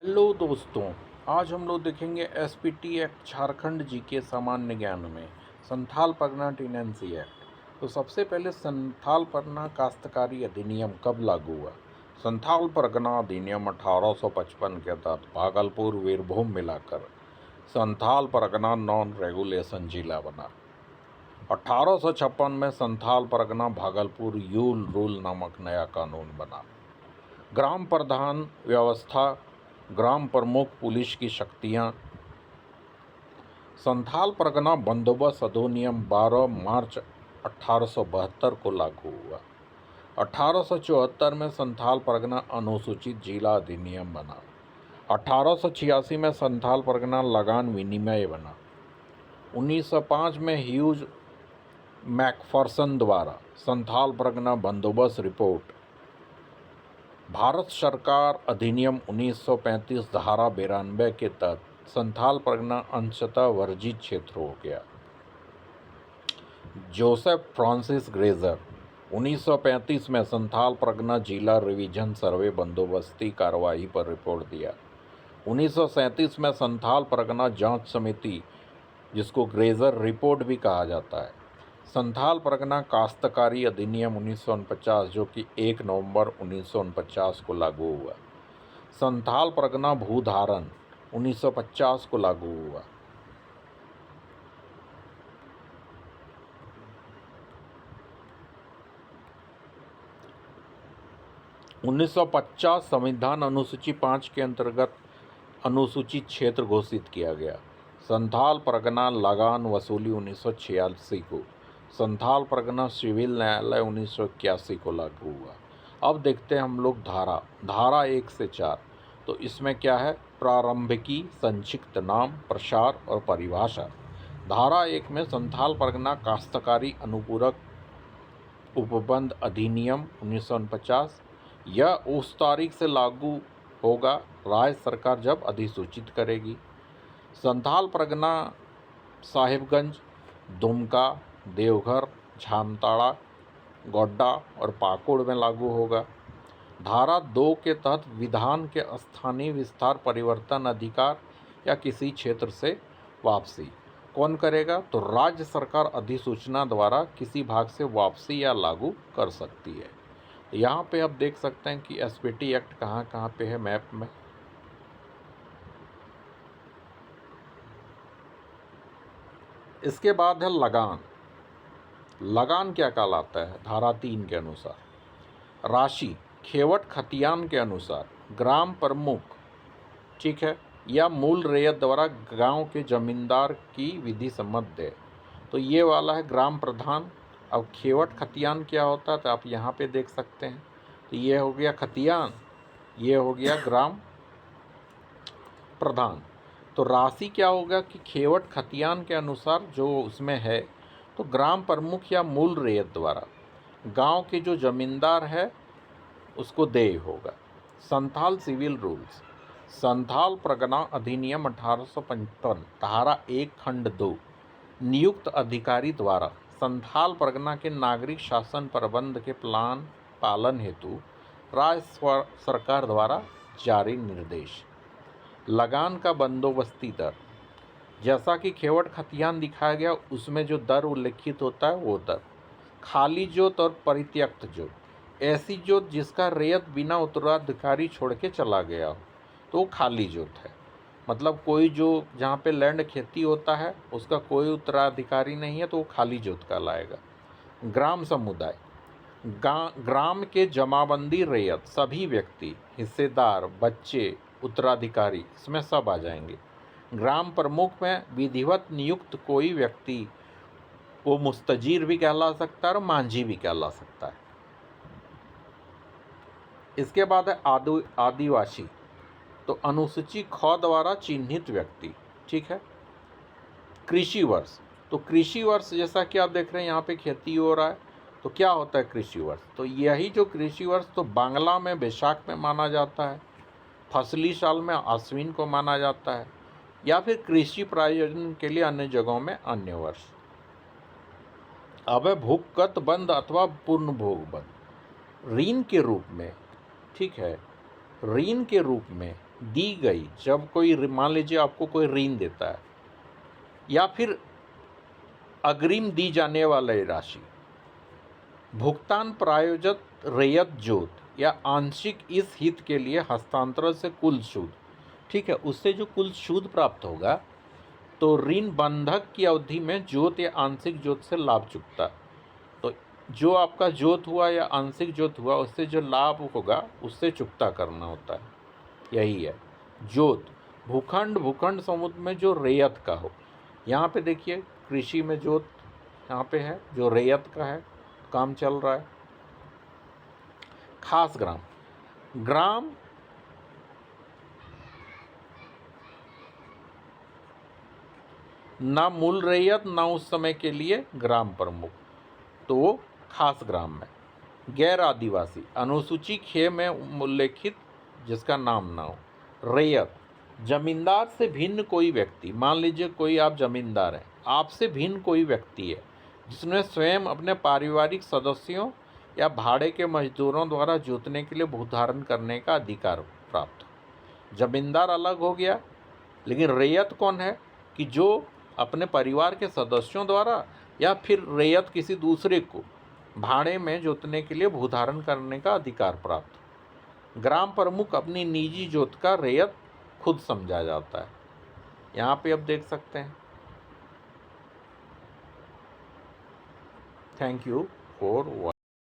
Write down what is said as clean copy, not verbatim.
Hello दोस्तों। आज हम लोग देखेंगे एसपीटी एक्ट झारखंड जी के सामान्य ज्ञान में संथाल परगना टेनेंसी एक्ट। तो सबसे पहले संथाल परगना काश्तकारी अधिनियम कब लागू हुआ? संथाल परगना अधिनियम 1855 के तहत भागलपुर वीरभूम मिलाकर संथाल परगना नॉन रेगुलेशन जिला बना। 1856 में संथाल परगना भागलपुर यूल रूल नामक नया कानून बना। ग्राम प्रधान व्यवस्था, ग्राम प्रमुख, पुलिस की शक्तियाँ। संथाल परगना बंदोबस्त अधिनियम 12 मार्च 1872 को लागू हुआ। 1874 में संथाल परगना अनुसूचित जिला अधिनियम बना। 1886 में संथाल परगना लगान विनिमय बना। 1905 में ह्यूज मैकफर्सन द्वारा संथाल परगना बंदोबस्त रिपोर्ट। भारत सरकार अधिनियम 1935 धारा 92 के तहत संथाल परगना अंशतः वर्जित क्षेत्र हो गया। जोसेफ फ्रांसिस ग्रेजर 1935 में संथाल परगना जिला रिवीजन सर्वे बंदोबस्ती कार्रवाई पर रिपोर्ट दिया। 1937 में संथाल परगना जांच समिति, जिसको ग्रेजर रिपोर्ट भी कहा जाता है। संथाल परगना काश्तकारी अधिनियम 1949, जो कि 1 नवंबर 1949 को लागू हुआ। संथाल परगना भूधारण 1950 को लागू हुआ। उन्नीस संविधान अनुसूची 5 के अंतर्गत अनुसूचित क्षेत्र घोषित किया गया। संथाल परगना लगान वसूली 1986 को। संथाल परगना सिविल न्यायालय 1981 को लागू हुआ। अब देखते हैं हम लोग धारा 1 से 4। तो इसमें क्या है? प्रारंभिकी, संक्षिप्त नाम, प्रसार और परिभाषा। धारा 1 में संथाल परगना काश्तकारी अनुपूरक उपबंध अधिनियम 1949, यह उस तारीख से लागू होगा राज्य सरकार जब अधिसूचित करेगी। संथाल परगना साहिबगंज, दुमका, देवघर, जामताड़ा, गोड्डा और पाकुड़ में लागू होगा। धारा 2 के तहत विधान के स्थानीय विस्तार, परिवर्तन अधिकार या किसी क्षेत्र से वापसी कौन करेगा? तो राज्य सरकार अधिसूचना द्वारा किसी भाग से वापसी या लागू कर सकती है। यहाँ पे आप देख सकते हैं कि एसपीटी एक्ट कहाँ कहाँ पे है मैप में। इसके बाद है लगान। लगान क्या कहलाता है? धारा 3 के अनुसार राशि खेवट खतियान के अनुसार ग्राम प्रमुख, ठीक है, या मूल रैयत द्वारा गांव के जमींदार की विधि सम्मत दे। तो ये वाला है ग्राम प्रधान। अब खेवट खतियान क्या होता है? तो आप यहाँ पे देख सकते हैं। तो ये हो गया खतियान, ये हो गया ग्राम प्रधान। तो राशि क्या होगा कि खेवट खतियान के अनुसार जो उसमें है, तो ग्राम प्रमुख या मूल रैयत द्वारा गांव के जो जमींदार है उसको देय होगा। Santhal civil rules. संथाल परगना अधिनियम 1855 धारा 1 खंड 2 नियुक्त अधिकारी द्वारा संथाल परगना के नागरिक शासन प्रबंध के प्लान पालन हेतु राज्य सरकार द्वारा जारी निर्देश। लगान का बंदोबस्ती दर, जैसा कि खेवट खतियान दिखाया गया उसमें जो दर उल्लिखित होता है वो दर। खाली जोत और परित्यक्त जोत, ऐसी जोत जिसका रैयत बिना उत्तराधिकारी छोड़ के चला गया हो तो वो खाली जोत है। मतलब कोई जो जहाँ पे लैंड खेती होता है उसका कोई उत्तराधिकारी नहीं है तो वो खाली जोत कहलाएगा। ग्राम समुदाय, ग्राम के जमाबंदी रैयत, सभी व्यक्ति, हिस्सेदार, बच्चे, उत्तराधिकारी, इसमें सब आ जाएंगे। ग्राम प्रमुख में विधिवत नियुक्त कोई व्यक्ति, वो मुस्तजीर भी कहला सकता है और मांझी भी कहला सकता है। इसके बाद है आदिवासी। तो अनुसूची ख द्वारा चिन्हित व्यक्ति, ठीक है। कृषि वर्ष, तो कृषि वर्ष जैसा कि आप देख रहे हैं यहाँ पे खेती हो रहा है, तो क्या होता है कृषि वर्ष? तो यही जो कृषि वर्ष तो बांग्ला में वैशाख में माना जाता है, फसली साल में आश्विन को माना जाता है, या फिर कृषि प्रयोजन के लिए अन्य जगहों में अन्य वर्ष। अब है भूगत बंद अथवा पूर्ण भोग बंद। ऋण के रूप में, ठीक है, ऋण के रूप में दी गई, जब कोई मान लीजिए आपको कोई ऋण देता है या फिर अग्रिम दी जाने वाली राशि, भुगतान प्रायोजित रैयत जोत या आंशिक इस हित के लिए हस्तांतरण से कुल सूद, ठीक है, उससे जो कुल सूद प्राप्त होगा तो ऋण बंधक की अवधि में जोत या आंशिक जोत से लाभ चुकता। तो जो आपका जोत हुआ या आंशिक जोत हुआ उससे जो लाभ होगा उससे चुकता करना होता है, यही है जोत। भूखंड समुद्र में जो रैयत का हो, यहाँ पे देखिए कृषि में जोत यहाँ पे है जो रैयत का है, काम चल रहा है। खास ग्राम ना मूल रैयत ना उस समय के लिए ग्राम प्रमुख, तो वो खास ग्राम में। गैर आदिवासी अनुसूची ख में उल्लेखित जिसका नाम ना हो। रैयत जमींदार से भिन्न कोई व्यक्ति, मान लीजिए कोई आप जमींदार हैं, आपसे भिन्न कोई व्यक्ति है जिसने स्वयं अपने पारिवारिक सदस्यों या भाड़े के मजदूरों द्वारा जोतने के लिए भूधारण करने का अधिकार प्राप्त हो। जमींदार अलग हो गया, लेकिन रैयत कौन है कि जो अपने परिवार के सदस्यों द्वारा या फिर रैयत किसी दूसरे को भाड़े में जोतने के लिए भूधारण करने का अधिकार प्राप्त। ग्राम प्रमुख अपनी निजी जोत का रैयत खुद समझा जाता है, यहाँ पे आप देख सकते हैं। Thank you for